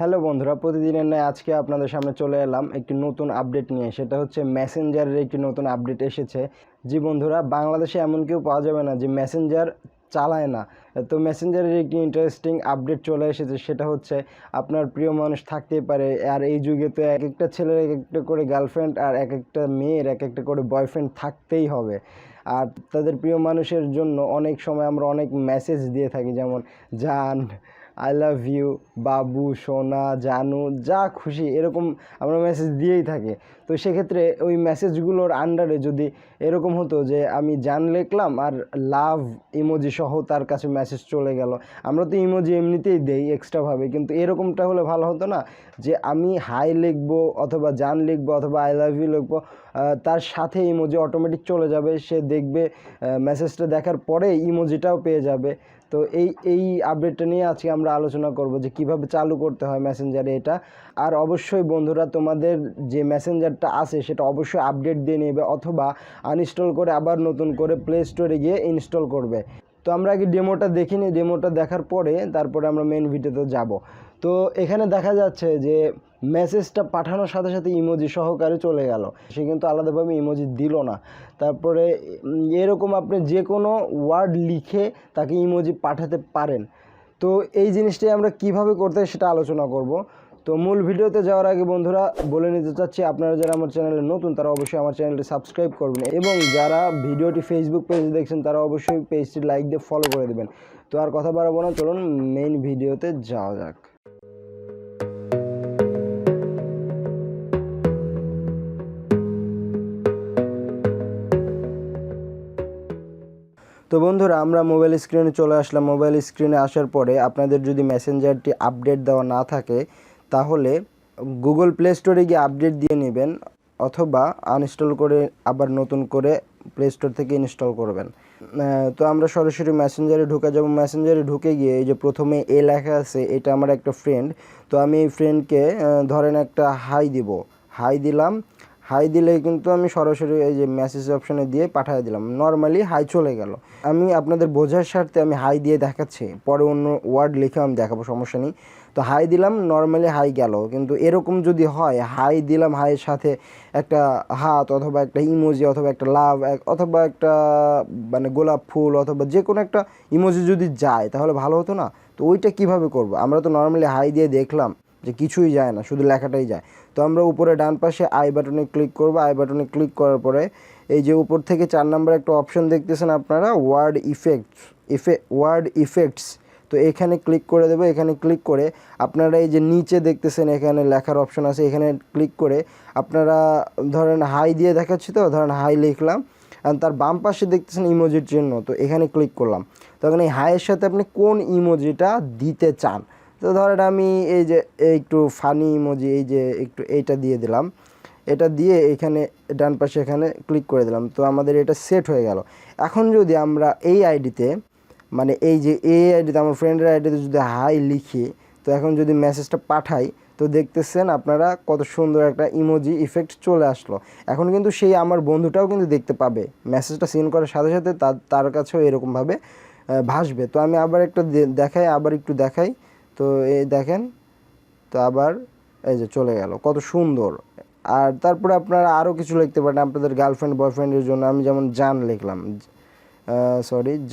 Hello বন্ধুরা, প্রতিদিনের ন্যায় আজকে আপনাদের সামনে চলে এলাম একটি নতুন আপডেট নিয়ে। সেটা হচ্ছে মেসেঞ্জারের একটি নতুন আপডেট এসেছে। জি বন্ধুরা, বাংলাদেশে এমন কেউ পাওয়া যাবে না যে মেসেঞ্জার চালায় না। তো মেসেঞ্জারের একটি ইন্টারেস্টিং আপডেট চলে এসেছে। সেটা হচ্ছে আপনার প্রিয় মানুষ থাকতেই পারে, আর এই যুগে তো এক একটা ছেলের এক একটা করে গার্লফ্রেন্ড আর এক একটা মেয়ের এক একটা করে বয়ফ্রেন্ড থাকতেই হবে। আর তাদের প্রিয় মানুষের জন্য অনেক সময় আমরা অনেক মেসেজ দিয়ে থাকি, যেমন জান, আই লাভ ইউ, বাবু, সোনা, জানু, যা খুশি এরকম আমরা মেসেজ দিয়েই থাকি। তো সেক্ষেত্রে ওই মেসেজগুলোর আন্ডারে যদি এরকম হতো যে আমি জান লিখলাম আর লাভ ইমোজি সহ তার কাছে মেসেজ চলে গেল। আমরা তো ইমোজি এমনিতেই দেই এক্সট্রাভাবে, কিন্তু এরকমটা হলে ভালো হতো না যে আমি হাই লিখবো অথবা জান লিখবো অথবা আই লাভ ইউ লিখবো, তার সাথে ইমোজি অটোমেটিক চলে যাবে, সে দেখবে মেসেজটা দেখার পরে ইমোজিটাও পেয়ে যাবে। তো এই আপডেটটা নিয়ে আজকে আমরা আলোচনা করব যে কিভাবে চালু করতে হয় মেসেঞ্জারে এটা। আর অবশ্যই বন্ধুরা, তোমাদের যে মেসেঞ্জারটা আছে সেটা অবশ্যই আপডেট দিয়ে নেবে অথবা আনইনস্টল করে আবার নতুন করে প্লে স্টোরে গিয়ে ইনস্টল করবে। তো আমরা আগে ডেমোটা দেখিনি, ডেমোটা দেখার পরে তারপরে আমরা মেন ভিডিওতে যাব। তো এখানে দেখা যাচ্ছে যে মেসেজটা পাঠানোর সাথে সাথে ইমোজি সহকারে চলে গেল, সে কিন্তু আলাদাভাবে ইমোজি দিল না। তারপরে এরকম আপনি যে কোনো ওয়ার্ড লিখে তাকে ইমোজি পাঠাতে পারেন। তো এই জিনিসটাই আমরা কিভাবে করতে হয় সেটা আলোচনা করব। তো মূল ভিডিওতে যাওয়ার আগে বন্ধুরা বলে নিতে চাচ্ছি, আপনারা যারা আমার চ্যানেলে নতুন তারা অবশ্যই আমার চ্যানেলটি সাবস্ক্রাইব করবেন, এবং যারা ভিডিওটি ফেসবুক পেজে দেখছেন তারা অবশ্যই পেজটি লাইক দিয়ে ফলো করে দেবেন। তো আর কথা বাড়াবো না, চলুন মেইন ভিডিওতে যাওয়া যাক। তো বন্ধুরা, আমরা মোবাইল স্ক্রিনে চলে আসলাম। মোবাইল স্ক্রিনে আসার পরে আপনাদের যদি মেসেঞ্জারটি আপডেট দেওয়া না থাকে তাহলে গুগল প্লে স্টোরে গিয়ে আপডেট দিয়ে নেবেন অথবা আনইনস্টল করে আবার নতুন করে প্লে স্টোর থেকে ইনস্টল করবেন। তো আমরা সরাসরি মেসেঞ্জারে ঢুকে যাব। মেসেঞ্জারে ঢুকে গিয়ে এই যে প্রথমে এ লেখা আছে, এটা আমার একটা ফ্রেন্ড। তো আমি এই ফ্রেন্ডকে ধরেন একটা হাই দিব, হাই দিলাম। হাই দিলে কিন্তু আমি সরাসরি এই যে মেসেজ অপশানে দিয়ে পাঠিয়ে দিলাম, নর্মালি হাই চলে গেল। আমি আপনাদের বোঝার স্বার্থে আমি হাই দিয়ে দেখাচ্ছি, পরে অন্য ওয়ার্ড লিখে আমি দেখাবো, সমস্যা নেই। তো হাই দিলাম, নর্মালি হাই গেল। কিন্তু এরকম যদি হয়, হাই দিলাম, হাইয়ের সাথে একটা হাত অথবা একটা ইমোজি অথবা একটা লাভ অথবা একটা মানে গোলাপ ফুল অথবা যে কোনো একটা ইমোজি যদি যায় তাহলে ভালো হতো না? তো ওইটা কিভাবে করব? আমরা তো নর্মালি হাই দিয়ে দেখলাম যে কিছুই যায় না, শুধু লেখাটাই যায়। তো আমরা উপরে ডান পাশে আই বাটনে ক্লিক করব। আই বাটনে ক্লিক করার পরে এই যে উপর থেকে 4 নম্বর একটা অপশন দেখতেছেন আপনারা, ওয়ার্ড ইফেক্টস। তো এখানে ক্লিক করে দেবো। এখানে ক্লিক করে আপনারা এই যে নিচে দেখতেছেন এখানে লেখার অপশন আছে, এখানে ক্লিক করে আপনারা ধরেন হাই দিয়ে দেখাচ্ছি, তো ধরেন হাই লিখলাম, আর তার বাম পাশে দেখতেছেন ইমোজির চিহ্ন, তো এখানে ক্লিক করলাম। তখন এই হাইয়ের সাথে আপনি কোন ইমোজিটা দিতে চান, তো ধরেন আমি এই যে একটু ফানি ইমোজি, এই যে একটু এইটা দিয়ে দিলাম। এটা দিয়ে এখানে ডান পাশে এখানে ক্লিক করে দিলাম। তো আমাদের এটা সেট হয়ে গেল। এখন যদি আমরা এই আইডিতে মানে এই যে আইডিতে আমার ফ্রেন্ডের আইডিতে যদি হাই লিখি, তো এখন যদি মেসেজটা পাঠাই, তো দেখতেছেন আপনারা কত সুন্দর একটা ইমোজি ইফেক্ট চলে আসলো। এখন কিন্তু সেই আমার বন্ধুটাও কিন্তু দেখতে পাবে, মেসেজটা সেন্ড করার সাথে সাথে তার কাছেও এরকমভাবে ভাসবে। তো আমি আবার একটা দেখাই, আবার একটু দেখাই। তো এই দেখেন, তো আবার এই যে চলে গেল, কত সুন্দর। আর তারপরে আপনারা আরও কিছু লিখতে পারেন আপনাদের গার্লফ্রেন্ড বয়ফ্রেন্ডের জন্য। আমি যেমন জান লিখলাম,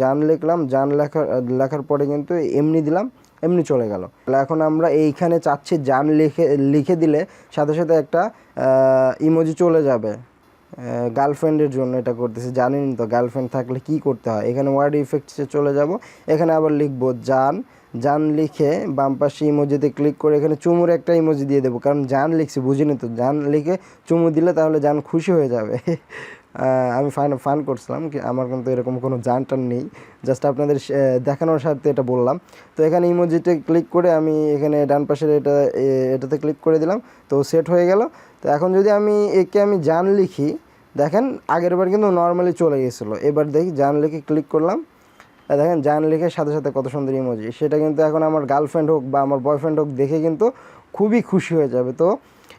জান লিখলাম, জান লেখার পরে কিন্তু এমনি দিলাম, এমনি চলে গেল। এখন আমরা এইখানে চাচ্ছি জান লিখে দিলে সাথে সাথে একটা ইমোজি চলে যাবে গার্লফ্রেন্ডের জন্য। এটা করতেছি, জানেন তো গার্লফ্রেন্ড থাকলে কি করতে হয়। এখানে ওয়ার্ড ইফেক্টসে চলে যাব, এখানে আবার লিখবো জান লিখে বাম পাশে ইমোজিতে ক্লিক করে এখানে চুমুর একটা ইমোজি দিয়ে দেবো, কারণ জান লিখছি, বুঝিনি তো। জান লিখে চুমু দিলে তাহলে জান খুশি হয়ে যাবে। আমি ফান করছিলাম, আমার কিন্তু এরকম কোনো জান টান নেই, জাস্ট আপনাদের দেখানোর স্বার্থে এটা বললাম। তো এখানে ইমোজিতে ক্লিক করে আমি এখানে ডান পাশের এটাতে ক্লিক করে দিলাম, তো সেট হয়ে গেল। তো এখন যদি একে আমি জান লিখি, দেখেন আগের বার কিন্তু নর্মালি চলে গেছিলো, এবার দেখি জান লিখে ক্লিক করলাম, দেখেন জান লিখে সাথে সাথে কত সুন্দর ইমোজি। সেটা কিন্তু এখন আমার গার্লফ্রেন্ড হোক বা আমার বয়ফ্রেন্ড হোক দেখে কিন্তু খুবই খুশি হয়ে যাবে। তো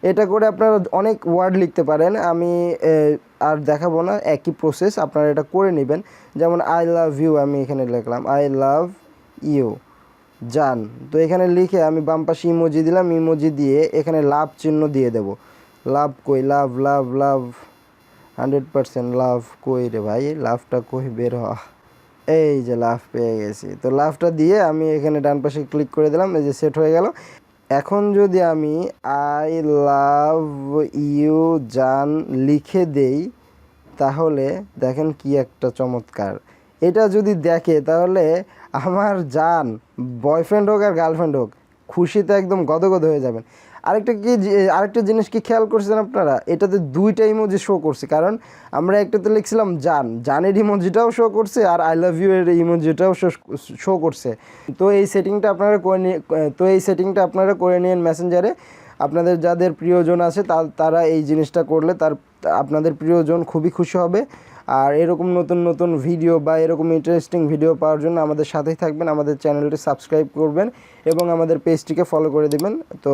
এটা করে আপনারা অনেক ওয়ার্ড লিখতে পারেন, আমি আর দেখাবো না, একই প্রসেস আপনারা এটা করে নেবেন। যেমন আই লাভ ইউ আমি এখানে লিখলাম, আই লাভ ইউ। জান। তো এখানে লিখে আমি বাম পাশে ইমোজি দিলাম, ইমোজি দিয়ে এখানে লাভ চিহ্ন দিয়ে দেব। লাভ কই, লাভ লাভ লাভ 100% লাভ কই রে ভাই, লাভটা কই বের হ। এই যে লাভ পেয়ে গেছি। তো লাভটা দিয়ে আমি এখানে ডান পাশে ক্লিক করে দিলাম, এই যে সেট হয়ে গেল। এখন যদি আমি আই লাভ ইউ জান লিখে দেই, তাহলে দেখেন কি একটা চমৎকার। এটা যদি দেখে তাহলে আমার জান, বয়ফ্রেন্ড হোক আর গার্লফ্রেন্ড হোক, খুশিতে একদম গদগদ হয়ে যাবেন। আরেকটা জিনিস কি খেয়াল করছেন আপনারা, এটাতে দুইটা ইমোজি শো করছে, কারণ আমরা একটাতে লিখছিলাম জানের ইমোজিটাও শো করছে আর আই লাভ ইউ এর ইমোজিটাও শো করছে। তো এই সেটিংটা আপনারা করে নিন মেসেঞ্জারে। আপনাদের যাদের প্রিয়জন আছে তারা এই জিনিসটা করলে আপনাদের প্রিয়জন খুবই খুশি হবে। আর এরকম নতুন নতুন ভিডিও বা এরকম ইন্টারেস্টিং ভিডিও পাওয়ার জন্য আমাদের সাথেই থাকবেন, আমাদের চ্যানেলটি সাবস্ক্রাইব করবেন এবং আমাদের পেজটিকে ফলো করে দেবেন। তো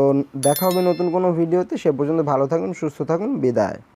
দেখা হবে নতুন কোনো ভিডিওতে, সে পর্যন্ত ভালো থাকুন, সুস্থ থাকুন, বিদায়।